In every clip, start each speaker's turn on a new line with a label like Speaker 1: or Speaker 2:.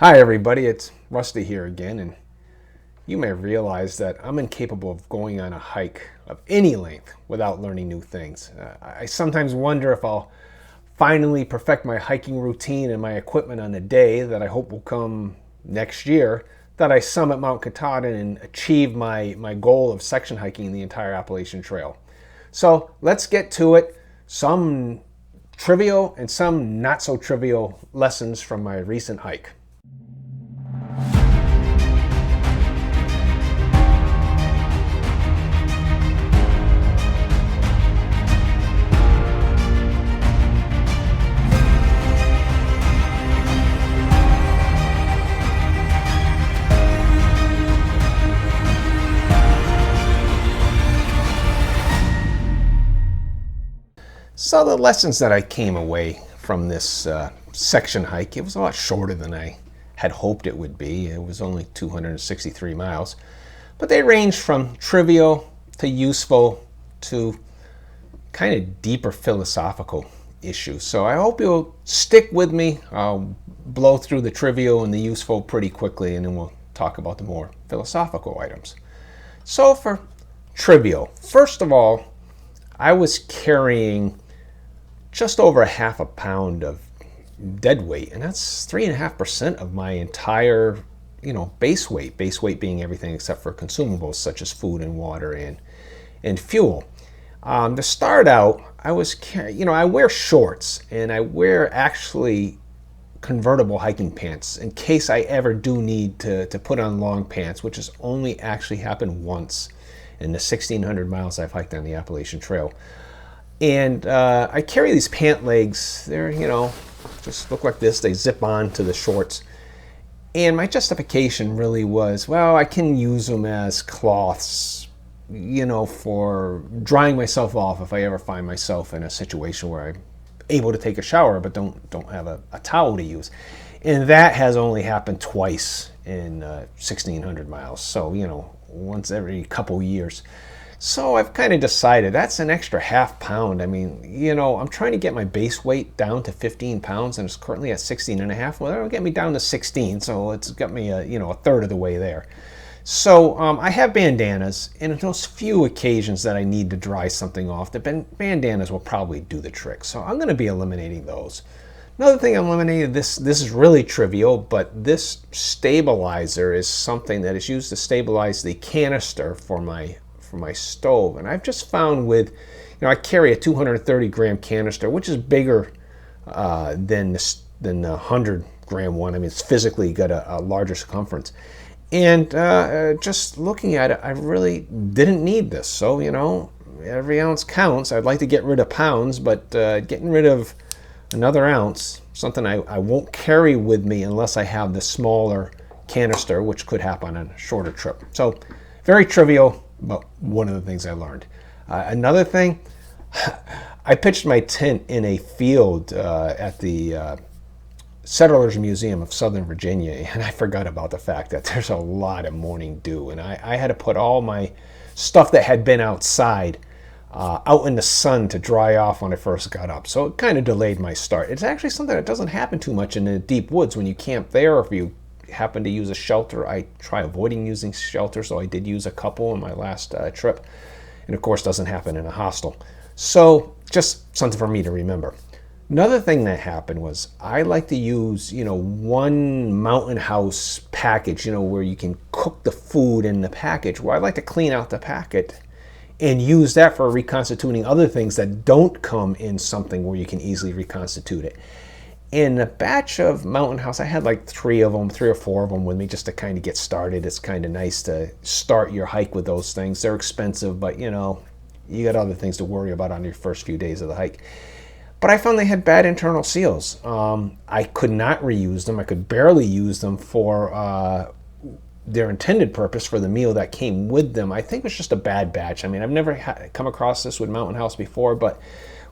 Speaker 1: Hi everybody, it's Rusty here again, and you may realize that I'm incapable of going on a hike of any length without learning new things. I sometimes wonder if I'll finally perfect my hiking routine and my equipment on the day that I hope will come next year, that I summit Mount Katahdin and achieve my goal of section hiking the entire Appalachian Trail. So let's get to it. Some trivial and some not so trivial lessons from my recent hike. So the lessons that I came away from this section hike, it was a lot shorter than I had hoped it would be. It was only 263 miles, but they ranged from trivial to useful to kind of deeper philosophical issues. So I hope you'll stick with me. I'll blow through the trivial and the useful pretty quickly, and then we'll talk about the more philosophical items. So for trivial, first of all, I was carrying just over a half a pound of dead weight, and that's 3.5% of my entire, base weight. Base weight being everything except for consumables such as food and water and fuel. To start out, I was, I wear shorts and I wear actually convertible hiking pants in case I ever do need to put on long pants, which has only actually happened once in the 1,600 miles I've hiked on the Appalachian Trail. And I carry these pant legs. They're, just look like this. They zip on to the shorts. And my justification really was, well, I can use them as cloths, for drying myself off if I ever find myself in a situation where I'm able to take a shower but don't have a towel to use. And that has only happened twice in 1,600 miles. So, once every couple years. So I've kind of decided that's an extra half pound. I mean, I'm trying to get my base weight down to 15 pounds and it's currently at 16 and a half. Well, that'll get me down to 16. So it's got me a third of the way there. So I have bandanas, and in those few occasions that I need to dry something off, the bandanas will probably do the trick. So I'm going to be eliminating those. Another thing I'm eliminating, this is really trivial, but this stabilizer is something that is used to stabilize the canister for my stove. And I've just found with, I carry a 230 gram canister, which is bigger than the 100 gram one. I mean, it's physically got a larger circumference. And just looking at it, I really didn't need this. So, every ounce counts. I'd like to get rid of pounds, but getting rid of another ounce, something I won't carry with me unless I have the smaller canister, which could happen on a shorter trip. So very trivial, but one of the things I learned. Another thing, I pitched my tent in a field at the Settlers Museum of Southern Virginia, and I forgot about the fact that there's a lot of morning dew, and I had to put all my stuff that had been outside out in the sun to dry off when I first got up. So it kind of delayed my start. It's actually something that doesn't happen too much in the deep woods when you camp there, or if you happen to use a shelter. I try avoiding using shelter, so I did use a couple on my last trip. And of course, doesn't happen in a hostel. So just something for me to remember. Another thing that happened was I like to use, one Mountain House package, where you can cook the food in the package. Well, I like to clean out the packet and use that for reconstituting other things that don't come in something where you can easily reconstitute it. In a batch of Mountain House, I had like 3 or 4 of them with me just to kind of get started. It's kind of nice to start your hike with those things. They're expensive, but you got other things to worry about on your first few days of the hike. But I found they had bad internal seals. I could not reuse them. I could barely use them for their intended purpose for the meal that came with them. I think it was just a bad batch. I mean, I've never come across this with Mountain House before, but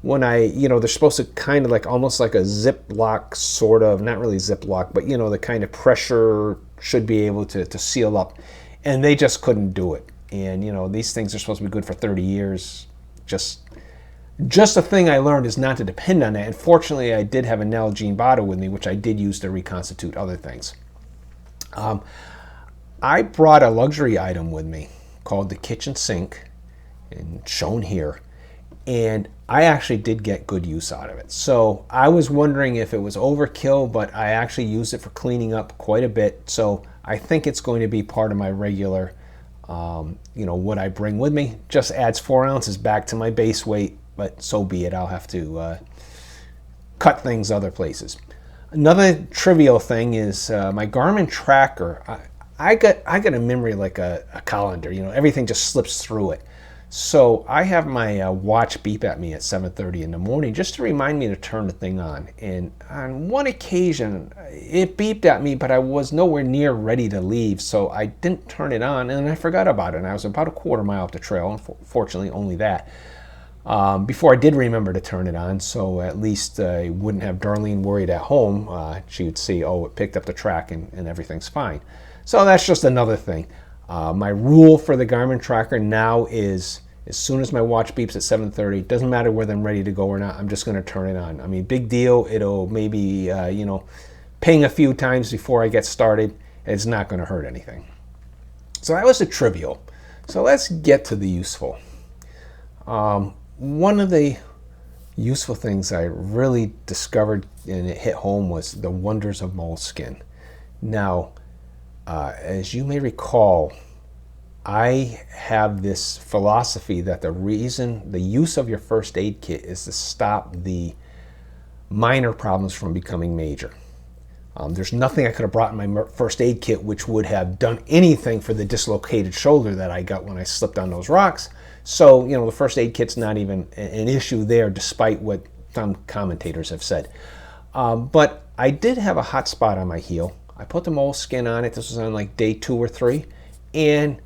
Speaker 1: when they're supposed to kind of like almost like a Ziploc sort of, not really Ziploc, but the kind of pressure should be able to seal up, and they just couldn't do it. And these things are supposed to be good for 30 years. Just a thing I learned is not to depend on that. And fortunately, I did have a Nalgene bottle with me, which I did use to reconstitute other things. I brought a luxury item with me called the kitchen sink, and shown here, and I actually did get good use out of it. So I was wondering if it was overkill, but I actually used it for cleaning up quite a bit. So I think it's going to be part of my regular, what I bring with me. Just adds 4 ounces back to my base weight, but so be it. I'll have to cut things other places. Another trivial thing is my Garmin tracker. I got a memory like a colander. Everything just slips through it. So I have my watch beep at me at 7:30 in the morning just to remind me to turn the thing on. And on one occasion, it beeped at me, but I was nowhere near ready to leave, so I didn't turn it on, and I forgot about it. And I was about a quarter mile up the trail, unfortunately only that, before I did remember to turn it on, so at least I wouldn't have Darlene worried at home. She would see, oh, it picked up the track and everything's fine. So that's just another thing. My rule for the Garmin tracker now is as soon as my watch beeps at 7:30, doesn't matter whether I'm ready to go or not, I'm just going to turn it on. I mean, big deal. It'll maybe, ping a few times before I get started. It's not going to hurt anything. So that was the trivial. So let's get to the useful. One of the useful things I really discovered and it hit home was the wonders of moleskin. Now, as you may recall, I have this philosophy that the use of your first aid kit is to stop the minor problems from becoming major. There's nothing I could have brought in my first aid kit which would have done anything for the dislocated shoulder that I got when I slipped on those rocks. So, the first aid kit's not even an issue there, despite what some commentators have said. But I did have a hot spot on my heel. I put the moleskin on it. This was on like day 2 or 3. And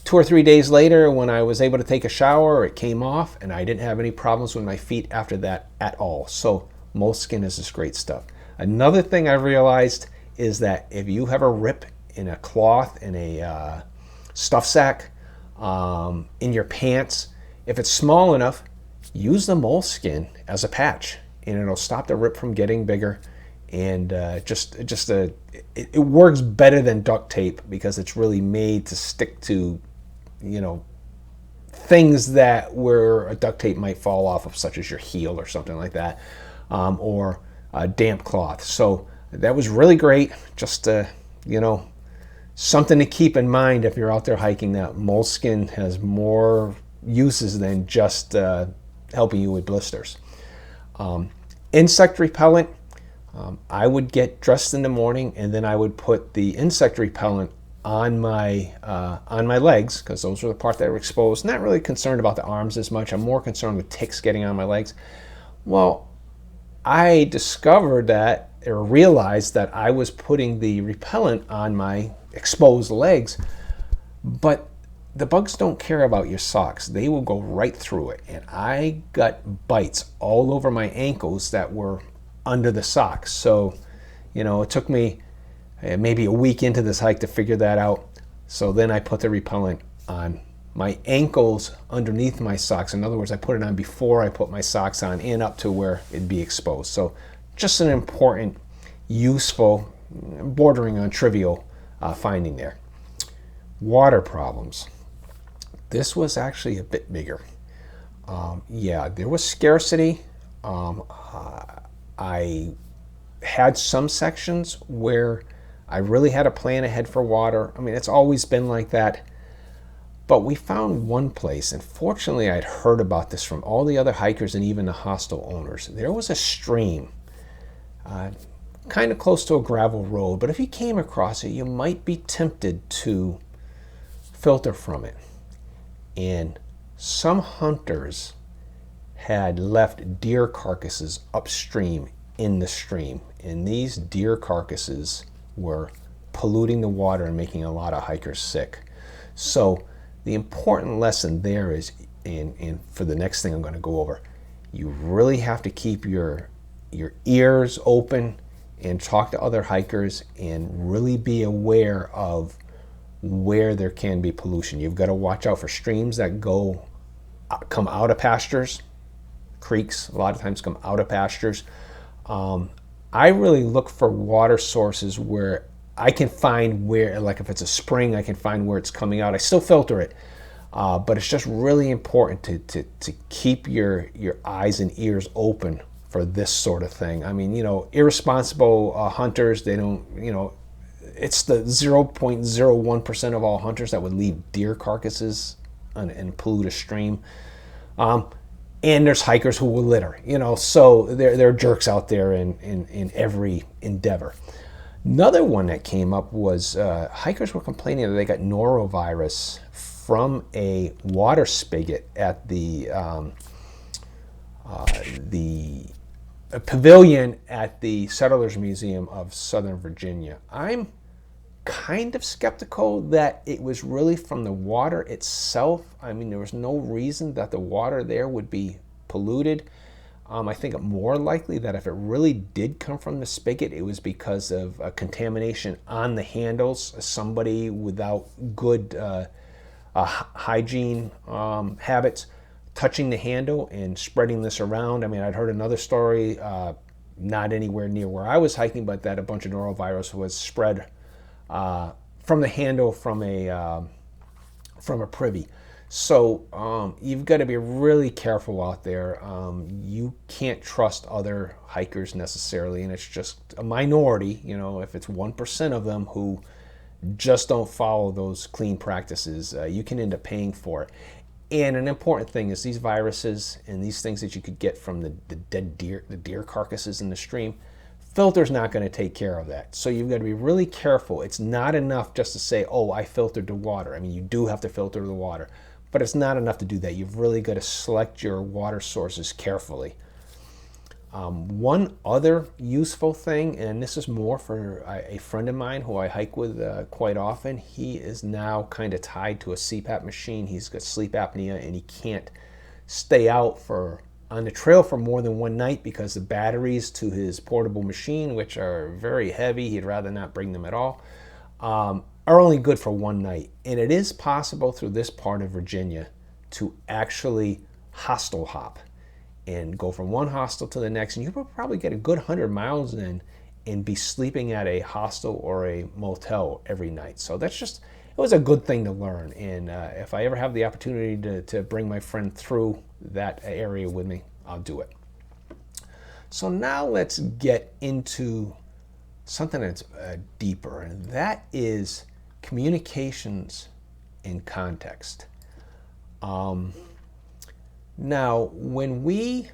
Speaker 1: 2 or 3 days later, when I was able to take a shower, it came off, and I didn't have any problems with my feet after that at all. So moleskin is this great stuff. Another thing I realized is that if you have a rip in a cloth, in a stuff sack, in your pants, if it's small enough, use the moleskin as a patch, and it'll stop the rip from getting bigger. And it works better than duct tape because it's really made to stick to, things that where a duct tape might fall off of, such as your heel or something like that, or damp cloth. So that was really great. Just something to keep in mind if you're out there hiking, that moleskin has more uses than just helping you with blisters. Insect repellent. I would get dressed in the morning, and then I would put the insect repellent on my legs, because those were the part that were exposed. Not really concerned about the arms as much. I'm more concerned with ticks getting on my legs. Well, I discovered that, or realized that I was putting the repellent on my exposed legs, but the bugs don't care about your socks. They will go right through it. And I got bites all over my ankles that were under the socks. So, it took me maybe a week into this hike to figure that out. So then I put the repellent on my ankles underneath my socks. In other words, I put it on before I put my socks on and up to where it'd be exposed. So just an important, useful, bordering on trivial finding there. Water problems. This was actually a bit bigger. There was scarcity. I had some sections where I really had to plan ahead for water. I mean, it's always been like that. But we found one place, and fortunately I'd heard about this from all the other hikers and even the hostel owners. There was a stream, kind of close to a gravel road, but if you came across it, you might be tempted to filter from it. And some hunters had left deer carcasses upstream in the stream, and these deer carcasses were polluting the water and making a lot of hikers sick. So the important lesson there is, and for the next thing I'm going to go over, you really have to keep your ears open and talk to other hikers and really be aware of where there can be pollution. You've got to watch out for streams that come out of pastures. Creeks a lot of times come out of pastures. I really look for water sources where I can find where, like if it's a spring, I can find where it's coming out. I still filter it, but it's just really important to keep your eyes and ears open for this sort of thing. I mean, irresponsible hunters, they don't, it's the 0.01% of all hunters that would leave deer carcasses and pollute a stream. And there's hikers who will litter, so there are jerks out there in every endeavor. Another one that came up was hikers were complaining that they got norovirus from a water spigot at the pavilion at the Settlers Museum of Southern Virginia. I'm kind of skeptical that it was really from the water itself. I mean, there was no reason that the water there would be polluted. I think it more likely that if it really did come from the spigot, it was because of contamination on the handles. Somebody without good hygiene habits touching the handle and spreading this around. I mean, I'd heard another story, not anywhere near where I was hiking, but that a bunch of norovirus was spread from the handle from a privy. So you've got to be really careful out there. You can't trust other hikers necessarily, and it's just a minority, if it's 1% of them who just don't follow those clean practices, you can end up paying for it. And an important thing is these viruses and these things that you could get from the dead deer, the deer carcasses in the stream, filter's not going to take care of that. So you've got to be really careful. It's not enough just to say, oh, I filtered the water. I mean, you do have to filter the water, but it's not enough to do that. You've really got to select your water sources carefully. One other useful thing, and this is more for a friend of mine who I hike with quite often. He is now kind of tied to a CPAP machine. He's got sleep apnea and he can't stay out on the trail for more than one night because the batteries to his portable machine, which are very heavy, he'd rather not bring them at all, are only good for one night. And it is possible through this part of Virginia to actually hostel hop and go from one hostel to the next, and you will probably get a good 100 miles in and be sleeping at a hostel or a motel every night. So it was a good thing to learn. And if I ever have the opportunity to bring my friend through that area with me, I'll do it. So now let's get into something that's deeper, and that is communications in context. Now, when we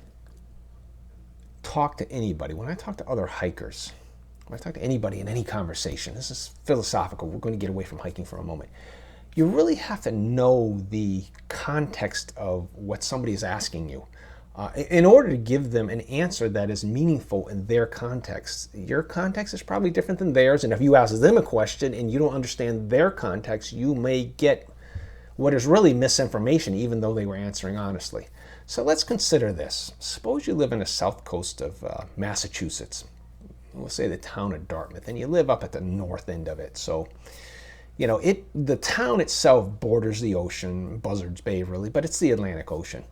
Speaker 1: talk to anybody, when I talk to other hikers, when I talk to anybody in any conversation, this is philosophical, we're going to get away from hiking for a moment. You really have to know the context of what somebody is asking you in order to give them an answer that is meaningful in their context. Your context is probably different than theirs, and if you ask them a question and you don't understand their context, you may get what is really misinformation, even though they were answering honestly. So let's consider this. Suppose you live in the south coast of Massachusetts. We'll say the town of Dartmouth, and you live up at the north end of it. So, the town itself borders the ocean, Buzzards Bay really, but it's the Atlantic Ocean.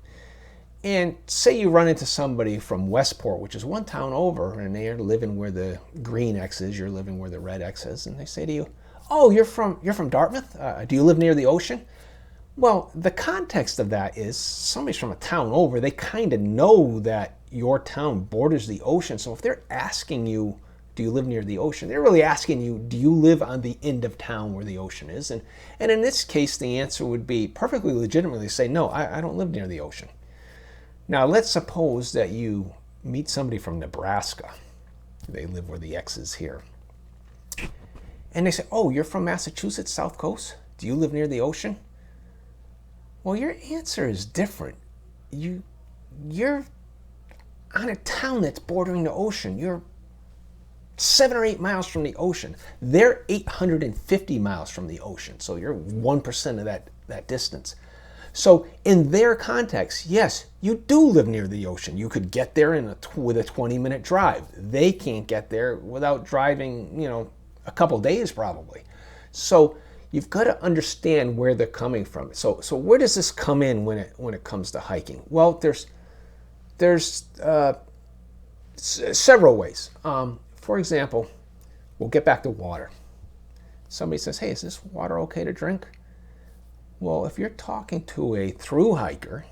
Speaker 1: And say you run into somebody from Westport, which is one town over, and they're living where the green X is, you're living where the red X is, and they say to you, oh, you're from Dartmouth? Do you live near the ocean? Well, the context of that is somebody's from a town over. They kind of know that your town borders the ocean. So if they're asking you, do you live near the ocean? They're really asking you, do you live on the end of town where the ocean is? And in this case, the answer would be perfectly legitimately say, no, I don't live near the ocean. Now, let's suppose that you meet somebody from Nebraska. They live where the X is here. And they say, oh, you're from Massachusetts, South Coast? Do you live near the ocean? Well, your answer is different. You're on a town that's bordering the ocean. You're 7 or 8 miles from the ocean. They're 850 miles from the ocean. So you're 1% of that distance. So in their context, yes, you do live near the ocean. You could get there with a 20-minute drive. They can't get there without driving, a couple days probably. So you've got to understand where they're coming from. So where does this come in when it comes to hiking? Well, there's several ways. For example, we'll get back to water. somebody says, hey, is this water okay to drink? Well, if you're talking to a through hiker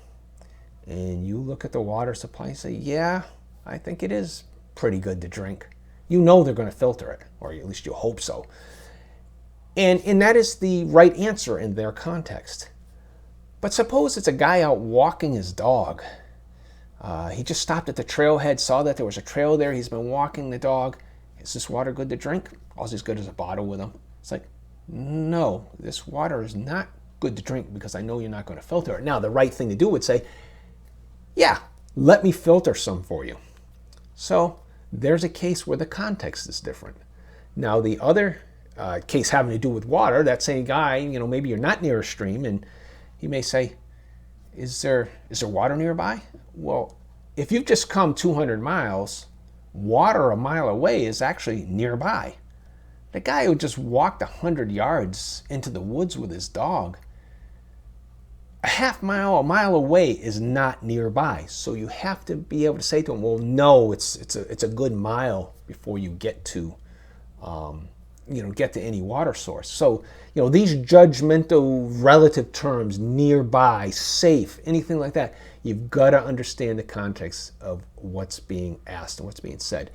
Speaker 1: and you look at the water supply and say, yeah, I think it is pretty good to drink, you know they're going to filter it, or at least you hope so. And that is the right answer in their context. But suppose it's a guy out walking his dog. He just stopped at the trailhead, saw that there was a trail there, he's been walking the dog. Is this water good to drink? All he's good is a bottle with him. It's like, no, this water is not good to drink because I know you're not going to filter it. Now, the right thing to do would say, yeah, let me filter some for you. So there's a case where the context is different. Now, the other case having to do with water, that same guy, maybe you're not near a stream, and he may say, is there water nearby? Well, if you've just come 200 miles, water a mile away is actually nearby. The guy who just walked 100 yards into the woods with his dog, a half mile, a mile away is not nearby. So you have to be able to say to him, well, no, it's a good mile before you get to any water source. So, these judgmental relative terms, nearby, safe, anything like that, you've got to understand the context of what's being asked and what's being said.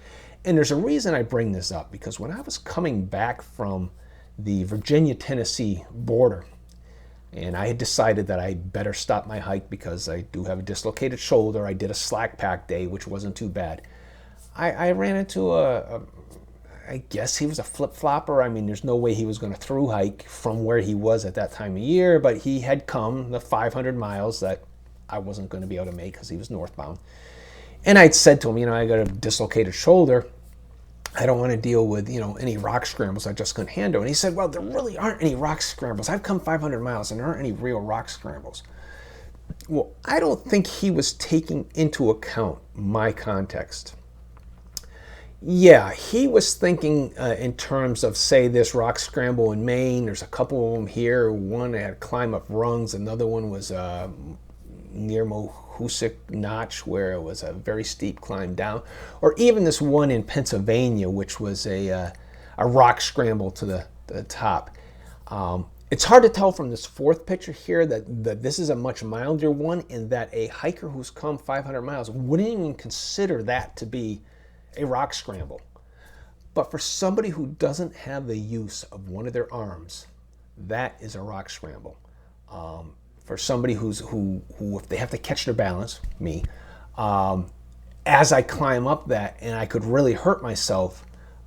Speaker 1: And there's a reason I bring this up, because when I was coming back from the Virginia-Tennessee border, and I had decided that I better stop my hike because I do have a dislocated shoulder. I did a slack pack day, which wasn't too bad. I ran into I guess he was a flip-flopper. I mean, there's no way he was going to through hike from where he was at that time of year, but he had come the 500 miles that I wasn't going to be able to make because he was northbound. And I'd said to him, I got a dislocated shoulder. I don't want to deal with, any rock scrambles I just couldn't handle. And he said, well, there really aren't any rock scrambles. I've come 500 miles and there aren't any real rock scrambles. Well, I don't think he was taking into account my context. Yeah, he was thinking in terms of, say, this rock scramble in Maine. There's a couple of them here. One had climb up rungs. Another one was near Mohoosic Notch, where it was a very steep climb down. Or even this one in Pennsylvania, which was a rock scramble to the top. It's hard to tell from this fourth picture here that this is a much milder one, in that a hiker who's come 500 miles wouldn't even consider that to be a rock scramble. But for somebody who doesn't have the use of one of their arms, that is a rock scramble. For somebody who if they have to catch their balance, me, as I climb up that and I could really hurt myself,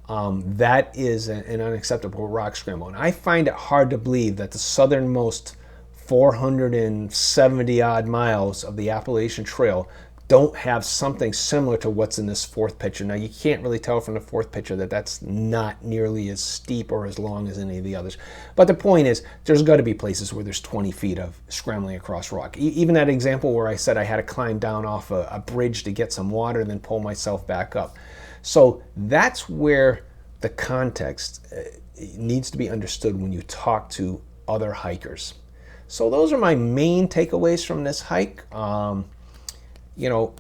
Speaker 1: that is an unacceptable rock scramble. And I find it hard to believe that the southernmost 470 odd miles of the Appalachian Trail don't have something similar to what's in this fourth picture. Now, you can't really tell from the fourth picture that that's not nearly as steep or as long as any of the others. But the point is, there's got to be places where there's 20 feet of scrambling across rock. Even that example where I said I had to climb down off a bridge to get some water and then pull myself back up. So that's where the context needs to be understood when you talk to other hikers. So those are my main takeaways from this hike.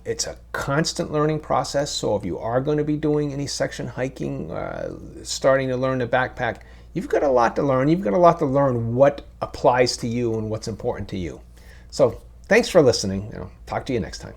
Speaker 1: It's a constant learning process. So if you are going to be doing any section hiking, starting to learn to backpack, you've got a lot to learn. You've got a lot to learn what applies to you and what's important to you. So thanks for listening. Talk to you next time.